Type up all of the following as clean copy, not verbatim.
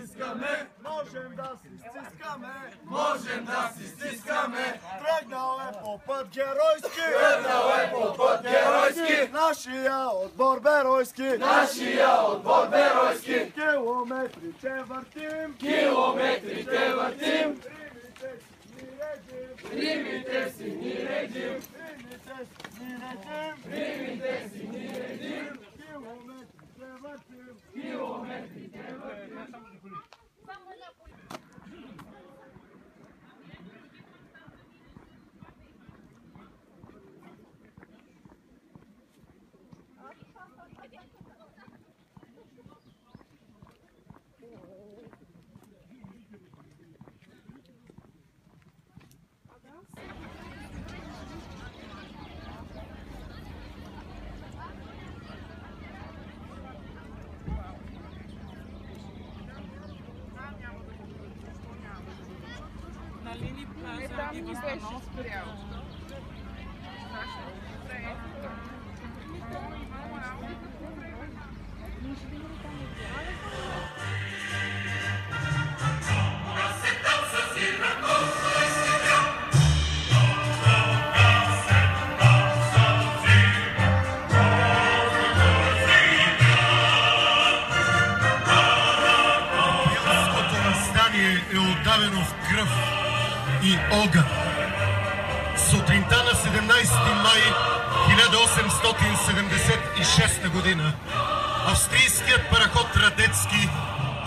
искаме, можем да си стискаме, можем да си стискаме. Тръгнал е по път геройски, Тръгнал е по път геройски, нашия отбор беройски, нашия отбор беройски. Километрите въртим, Километрите въртим, римите си ни редим, римите си ни редим, римите си ни редим, римите си ни редим, километрите въртим, километрите въртим. Нали ни плаза и възстановка? Е отдавено в кръв и огън. Сутринта на 17 май 1876 година австрийският параход Радецки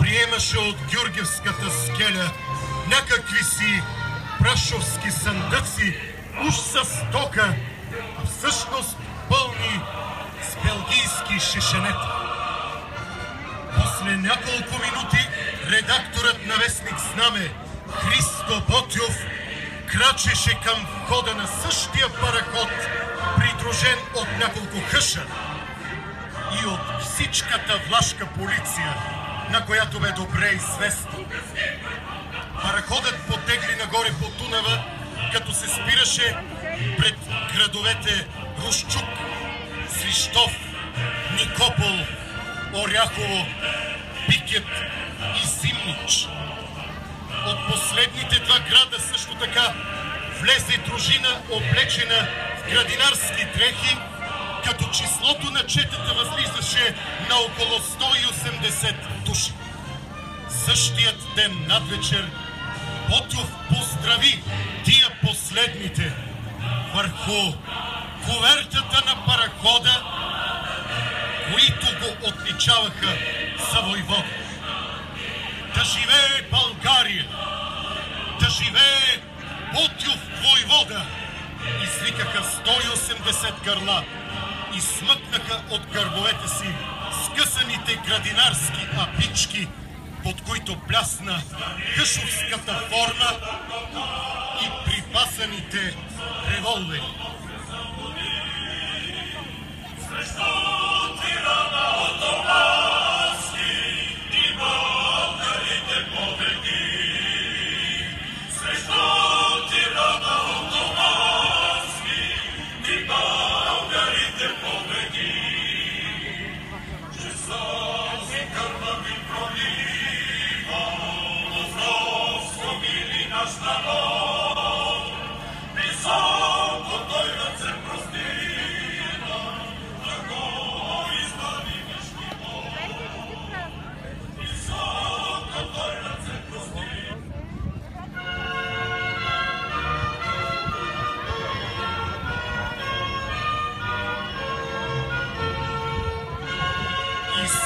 приемаше от Георгиевската скеля някакви си прашовски съндъци, уж с стока, а всъщност пълни с белгийски шишенета. После няколко минути редакторът на вестник Знаме Христо Ботйов крачеше към входа на същия параход, придружен от няколко хъша и от всичката влашка полиция, на която бе добре известно. Параходът потегли нагоре по Дунава, като се спираше пред градовете Рущук, Свищов, Никопол, Оряхово, Пикет и Зимнич. От последните два града също така влезе дружина, облечена в градинарски дрехи, като числото на четата възлизаше на около 180 души. Същият ден надвечер Ботйов поздрави тия последните върху кувертата на парахода, които го отличаваха за войвода. Да живее България! Да живее Ботйов войвода! Извикаха 180 гърла и смъкнаха от гърбовете си скъсаните градинарски апички, под които блясна хъшовската форма и припасаните револвери.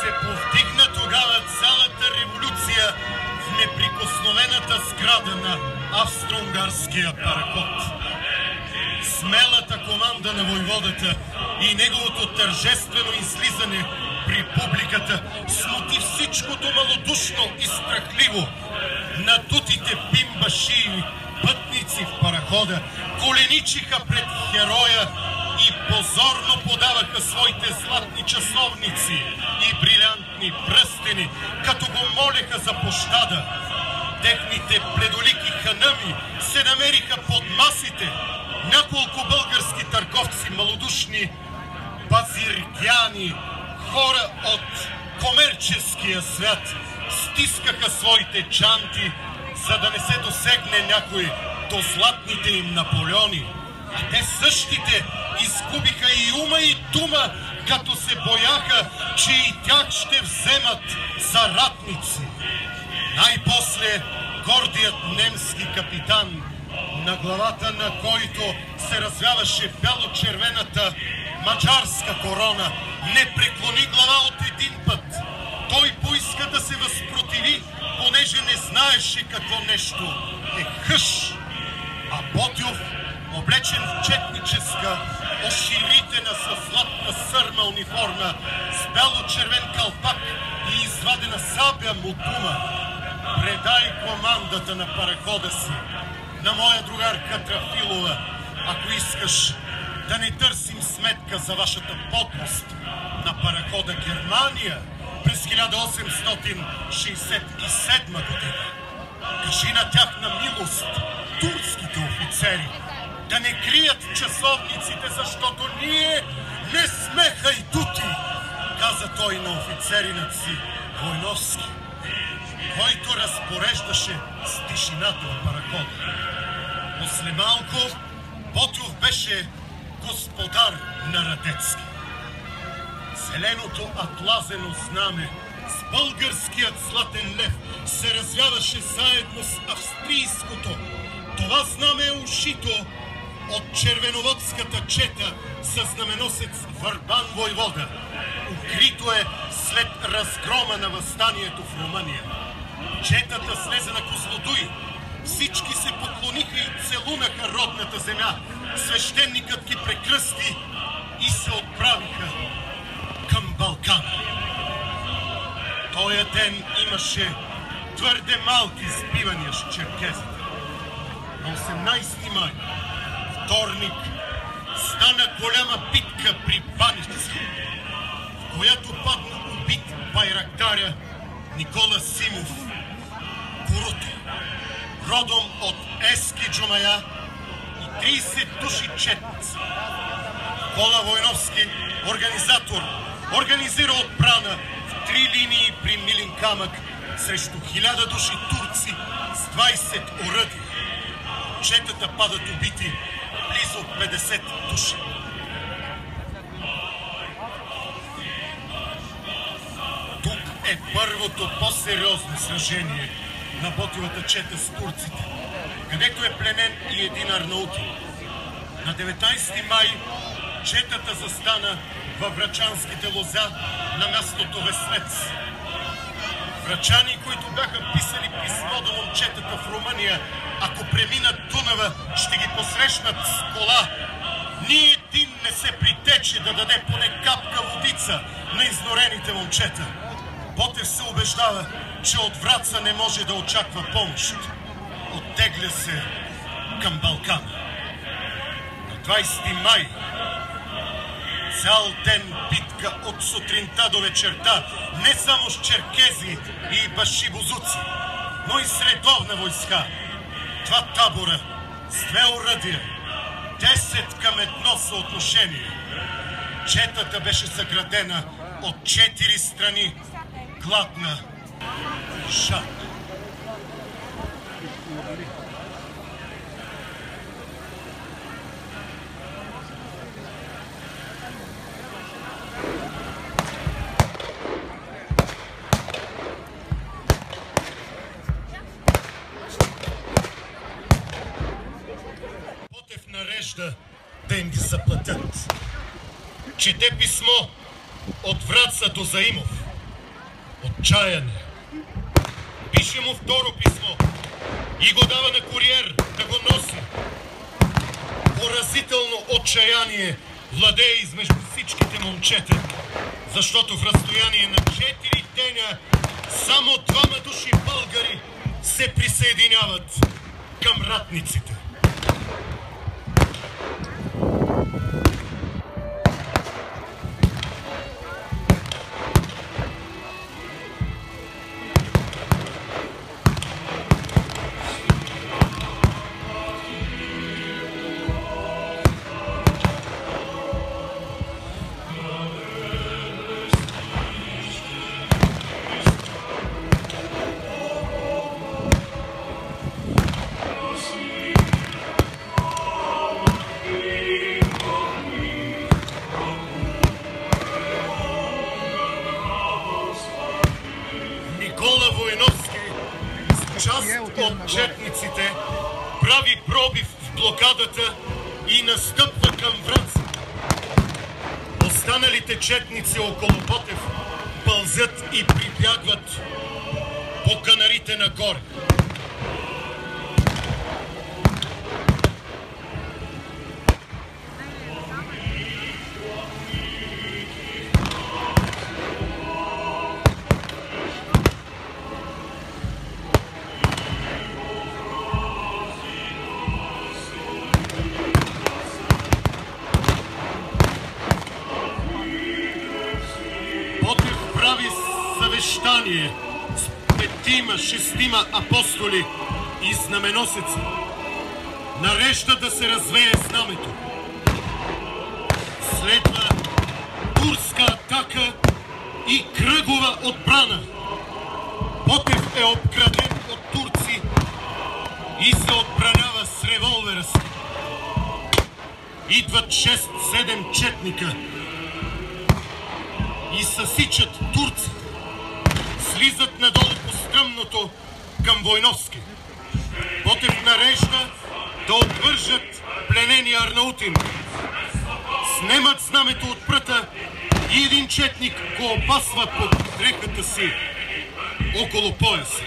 Се повдигна тогава цялата революция в неприкосновената сграда на австро-унгарския параход. Смелата команда на войводата и неговото тържествено излизане при публиката смути всичкото малодушно и страхливо. Надутите бимбашии пътници в парахода коленичиха пред героя и позорно подаваха своите златни часовници и брилянтни пръстени, като го молеха за пощада. Техните бледолики ханъми се намериха под масите. Няколко български търговци малодушни, базиргяни, хора от комерческия свят стискаха своите чанти, за да не се досегне някой до златните им Наполеони. А те същите изгубиха и ума и дума, като се бояха, че и тях ще вземат за ратници. Най-после гордият немски капитан, на главата на който се развяваше бяло-червената маджарска корона, не преклони глава от един път. Той поиска да се възпротиви, понеже не знаеше какво нещо е хъш. А Ботйов, облечен в четническа, оширитена със златна сърма униформа, с бяло-червен калпак и извадена сабя му дума: предай командата на парахода си на моя другарка Трафилова, ако искаш да не търсим сметка за вашата подлост на парахода Германия през 1867 година. Кажи на тяхна милост турските офицери да не крият часовниците, защото ние не сме хайдути, каза той на офицеринът си Войновски, който разпореждаше с тишината в парахода. После малко Ботйов беше господар на Радецки. Зеленото атлазено знаме с българският златен лев се развяваше заедно с австрийското. Това знаме е ушито от червеноводската чета със знаменосец Върбан войвода. Укрито е след разгрома на въстанието в Румъния. Четата слезе на Козлодуй. Всички се поклониха и целунаха родната земя. Свещеникът ги прекръсти и се отправиха към Балкана. Тоя ден имаше твърде малки сбивания с черкезите. На 18 май, вторник, стана голяма битка при Баничци, в която падна убит байрактаря Никола Симов Куруто, родом от Ески Джумая, и 30 души четници. Кола Войновски, организатор, организира отбрана в 3 линии при Милин камък срещу 1000 души турци с 20 оръдия. Четата падат убити близо 50 души. Тук е първото по-сериозно сражение на Ботйовата чета с турците, където е пленен и един арнаутин. На 19 май четата застана във Врачанските лоза на мястото Веслец. Врачани, които бяха писали писмо до момчетата в Румъния, ако преминат Дунава, ще ги посрещнат с кола. Ни един не се притече да даде поне капка водица на изнорените момчета. Ботев се убеждава, че от Враца не може да очаква помощ. Оттегля се към Балкана. На 20 май цял ден битка от сутринта до вечерта, не само с черкези и башибозуци, но и с редовна войска. Два табора с 2 оръдия, 10 към 1 съотношение. Четата беше заградена от 4 страни, гладна, жадна. Ботев нарежда да им ги заплатят. Чете писмо от Враца до Заимов. Отчаяне. Пише му второ писмо и го дава на куриер да го носи. Поразително отчаяние владее измежду всичките момчета, защото в разстояние на 4 деня само 2 души българи се присъединяват към ратниците. част от четниците прави пробив в блокадата и настъпва към Враца. Останалите четници около Ботев пълзят и прибягват по канарите нагоре. Съвещание с 5-6 апостоли и знаменосеци. Нарежда да се развее знамето. Следва турска атака и кръгова отбрана. Ботев е обграден от турци и се отбранява с револвера си. Идват 6-7 четника и съсичат турци. Слизат надолу по стръмното към Войновски. Ботев нарежда да отвържат пленени арнаутин. Снемат знамето от пръта и един четник го опасва под дрехата си около пояса.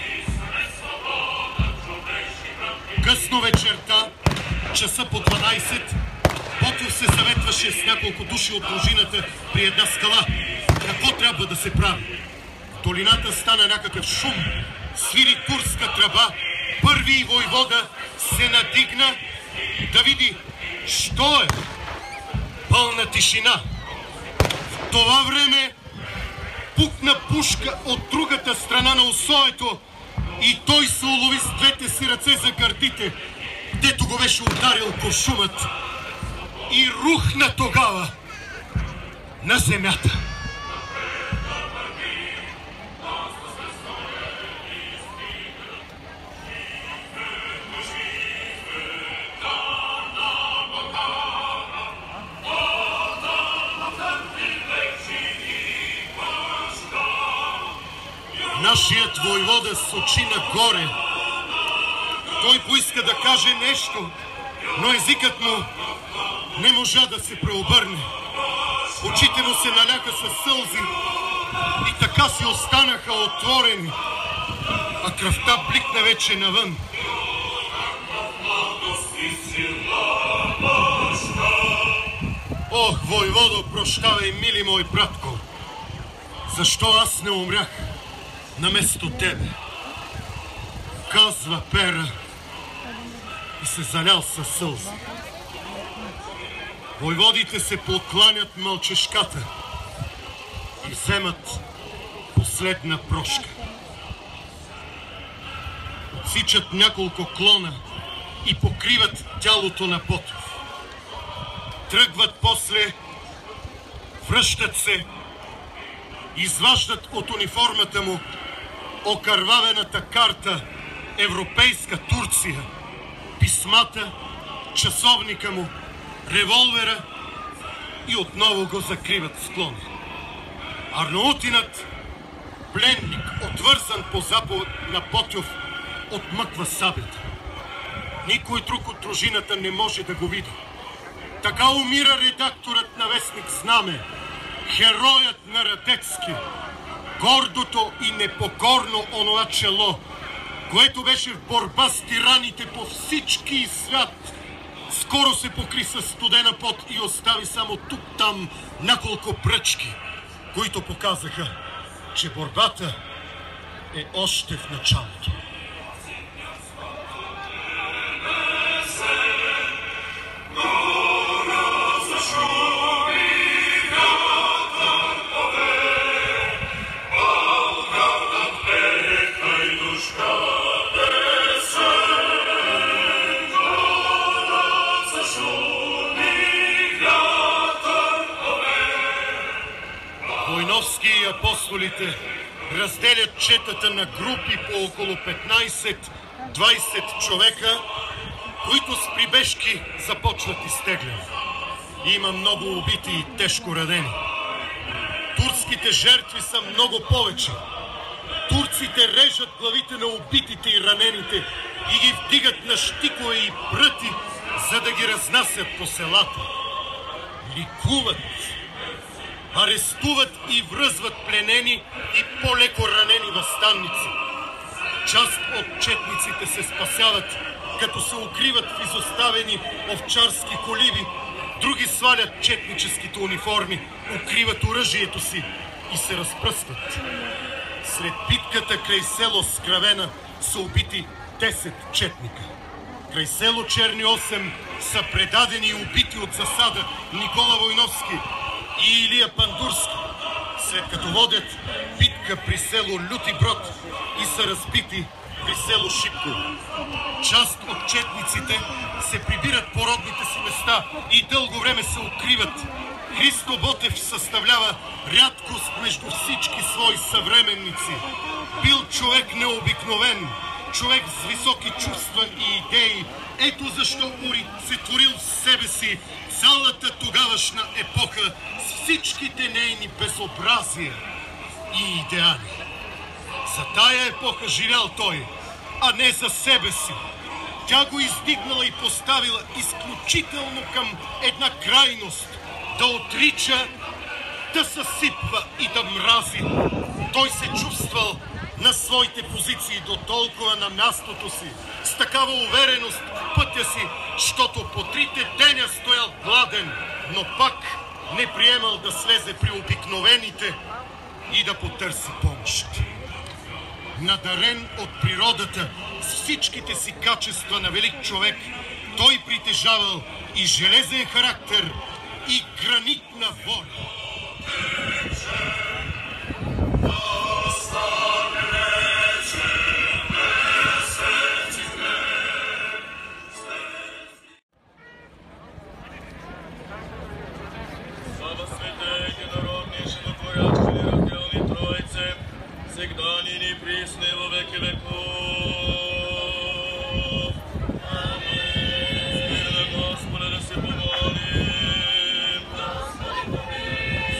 Късно вечерта, часа по 12, Ботев се съветваше с няколко души от дружината при една скала. Какво трябва да се прави? В долината стана някакъв шум, свири турска тръба, първи войвода се надигна да види що е. Пълна тишина. В това време пукна пушка от другата страна на усоето и той се улови с двете си ръце за гърдите, дето го беше ударил куршумът и рухна тогава на земята. Нашият войвода с очи нагоре. Той поиска да каже нещо, но езикът му не можа да се преобърне. Очите му се наляха със сълзи и така си останаха отворени, а кръвта бликна вече навън. Ох, войводо, прощавай, мили мой братко, защо аз не умрях наместо тебе? Казва Пера и се залял със сълзи. Войводите се покланят мълчешката и вземат последна прошка. Отсичат няколко клона и покриват тялото на Ботев. Тръгват после, връщат се, изваждат от униформата му окървавената карта Европейска Турция, писмата, часовника му, револвера и отново го закриват в склона. Арнаутинът, пленник, отвързан по заповед на Ботев, отмъква сабята. Никой друг от дружината не може да го види. Така умира редакторът на вестник Знаме, хероят на Радецки, гордото и непокорно онова чело, което беше в борба с тираните по всички свят. Скоро се покри със студена пот и остави само тук-там няколко пръчки, които показаха, че борбата е още в началото. Войновски и апостолите разделят четата на групи по около 15-20 човека, които с прибежки започват изтегляне. Има много убити и тежко ранени. Турските жертви са много повече. турците режат главите на убитите и ранените и ги вдигат на щикове и пръти, за да ги разнасят по селата. Ликуват, арестуват и връзват пленени и по-леко ранени въстанници. Част от четниците се спасяват, като се укриват в изоставени овчарски колиби, други свалят четническите униформи, укриват оръжието си и се разпръскват. След битката край село Скравена са убити 10 четника. Край село Черни 8 са предадени и убити от засада Никола Войновски и Илия Пандурски, след като водят битка при село Люти Брод и са разбити при село Шипково. Част от четниците се прибират по родните си места и дълго време се укриват. Христо Ботев съставлява рядкост между всички свои съвременници. Бил човек необикновен, човек с високи чувства и идеи. Ето защо олицетворил в себе си цялата тогавашна епоха с всичките нейни безобразия и идеали. За тая епоха живял той, а не за себе си. Тя го издигнала и поставила изключително към една крайност – да отрича, да съсипва и да мрази. Той се чувствал на своите позиции до толкова на мястото си, с такава увереност в пътя си, щото по 3 деня стоял гладен, но пак не приемал да слезе при обикновените и да потърси помощ. Надарен от природата с всичките си качества на велик човек, той притежавал и железен характер, и гранитна воля. Слава свете, единороднейши, натворящи неразделни Троице, всегда ныне присно и во веки веков. Мир на Господа да се помолим.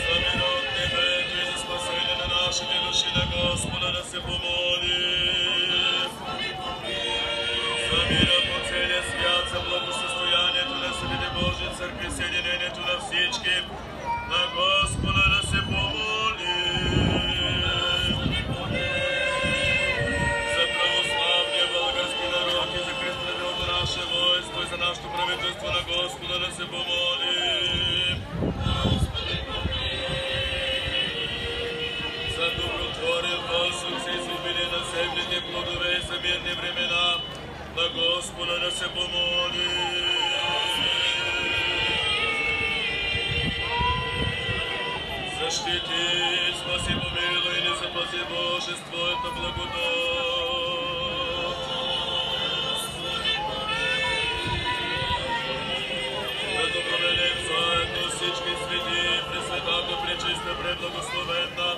За миротни веки и за спасение на нашите души на Господа да се помолим. За мира по целия свят, за благосъстоянието на Светите Божии църкви, съединението на всички, на Господа да се помолим. За православния български народ и за християнското наше войско и за нашето правителство, на Господа да се помолим. За добротворен въздух, за изобилие на земните плодове и за мирни времена, на Господа да се помолим. Защити, спаси, помилуй, не запази Боже, с Твоята благодат. Да проведем заедно всички свети, пресветата, пречиста, преблагословенна,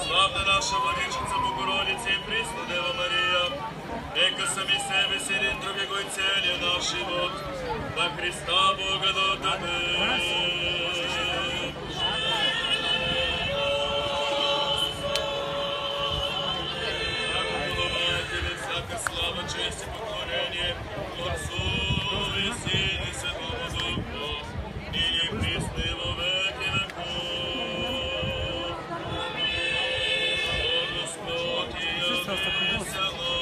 славна наша Владичица Богородица и Пресна Дева Мария, нека сами себе си, един други го и целия наш живот, на Христа Бога да отдадем. Слава, честь и поклонение Отцу и Сыну и Святому Духу, ныне и присно и во веки веков. О Господь, явися нам.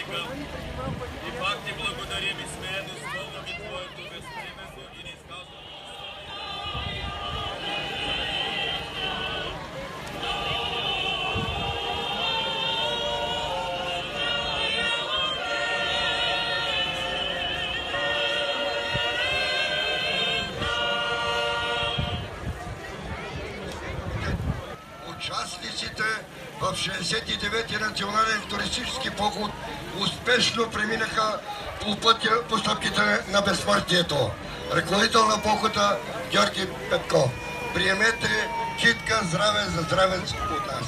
викам. И пак ти благодарим и смеяно изпълнаме Твоето безпримезно и неизказано. Участниците в 69-ти национален туристически поход успешно преминаха по стъпките на безсмъртието. Ръководител на похода Георги Петков. Приемете читка здраве за здравец от нас.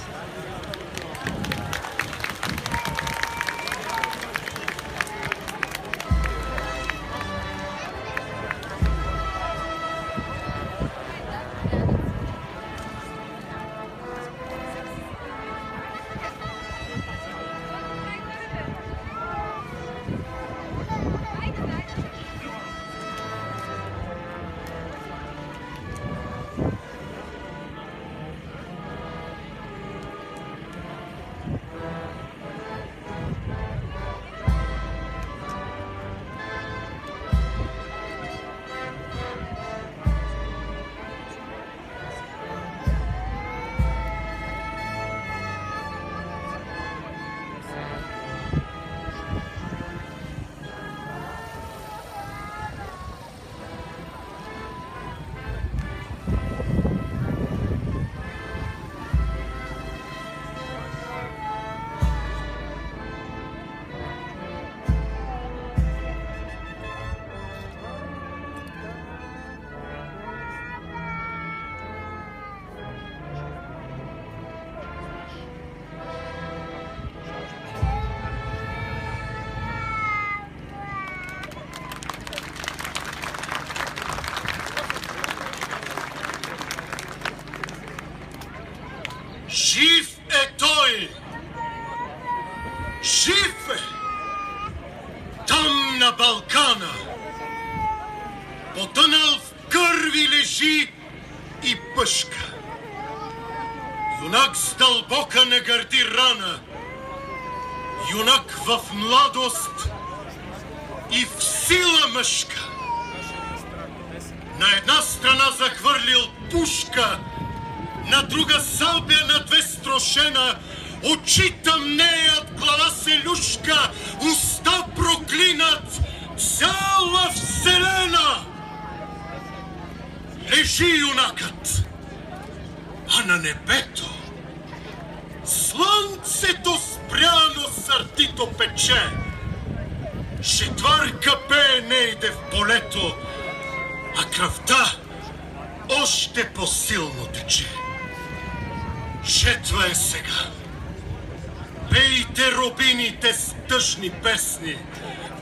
Жив е той! Жив е! Там на Балкана! Потънал в кърви лежи и пъшка. Юнак с дълбока не гърди рана. Юнак в младост и в сила мъжка. На една страна захвърлил пушка, на друга салбя на две строшена, очи тъмнеят, глава се люшка, уста проклинат, цяла вселена. Лежи юнакът, а на небето слънцето спряно сърдито пече. Четвърка пее нейде в полето, а кръвта още по-силно тече. Жетва е сега. Пейте робините с тъжни песни,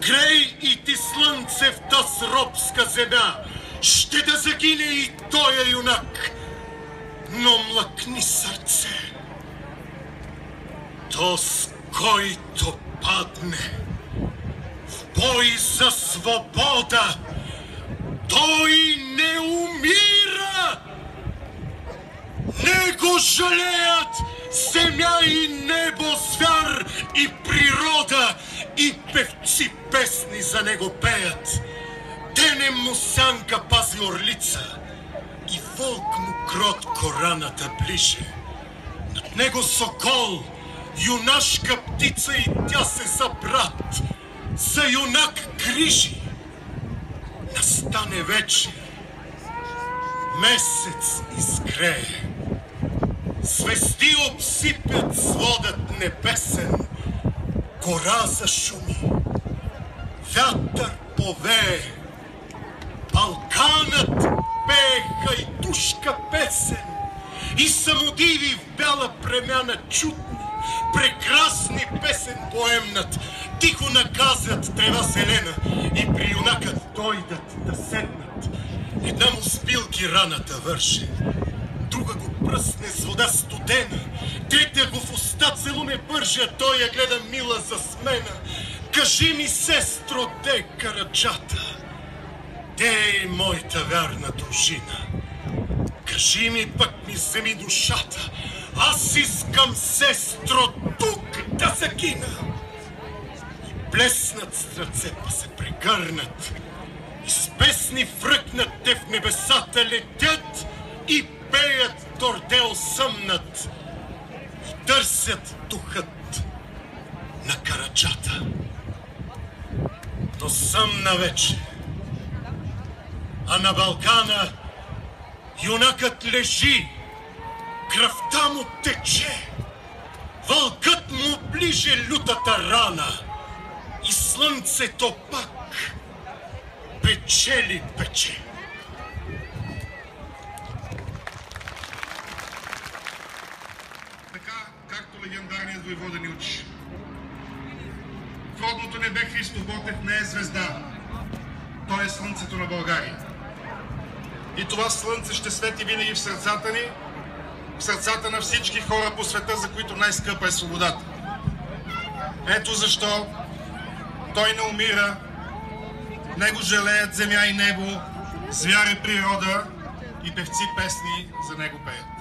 грей и ти слънце в таз робска земя. Ще да загине и тоя юнак, но млъкни сърце. То с който падне в бой за свобода, той не умира. Не го жалеят земя и небо, звяр и природа, и певци песни за него пеят. Денем му сянка пази орлица и вълк му кротко раната ближе. Над него сокол, юнашка птица, и тя се за брат, за юнак грижи. Настане вече, месец изгрее, звезди обсипят сводът небесен, гора зашуми, вятър повее, Балканът пее хайдушка песен и самодиви в бяла премяна чудни, прекрасни песен поемнат, тихо наказват трева зелена и при юнакът дойдат да седнат. Една му с билки раната върши, друга го пръсне с вода студена, третия го в уста целуне бърже, той я гледа мила за смена. Кажи ми, сестро, де караджата, де е моята вярна дружина? Кажи ми, пък ми вземи душата, аз искам, сестро, тук да загина. И плеснат с ръце, па се прегърнат. И с песни фръкнат те в небесата летят и пеят тордел съмнат. И търсят духът на Караджата. Но съмна вече. А на Балкана юнакът лежи, кръвта му тече, вълкът му ближе лютата рана и слънцето пак печели пече. Така, както легендарният войвода ни учи. В родното небе Христо Ботев не е звезда. Той е слънцето на България. И това слънце ще свети винаги в сърцата ни, в сърцата на всички хора по света, за които най-скъпа е свободата. Ето защо той не умира, него жалеят земя и небо, звяр и природа и певци песни за него пеят.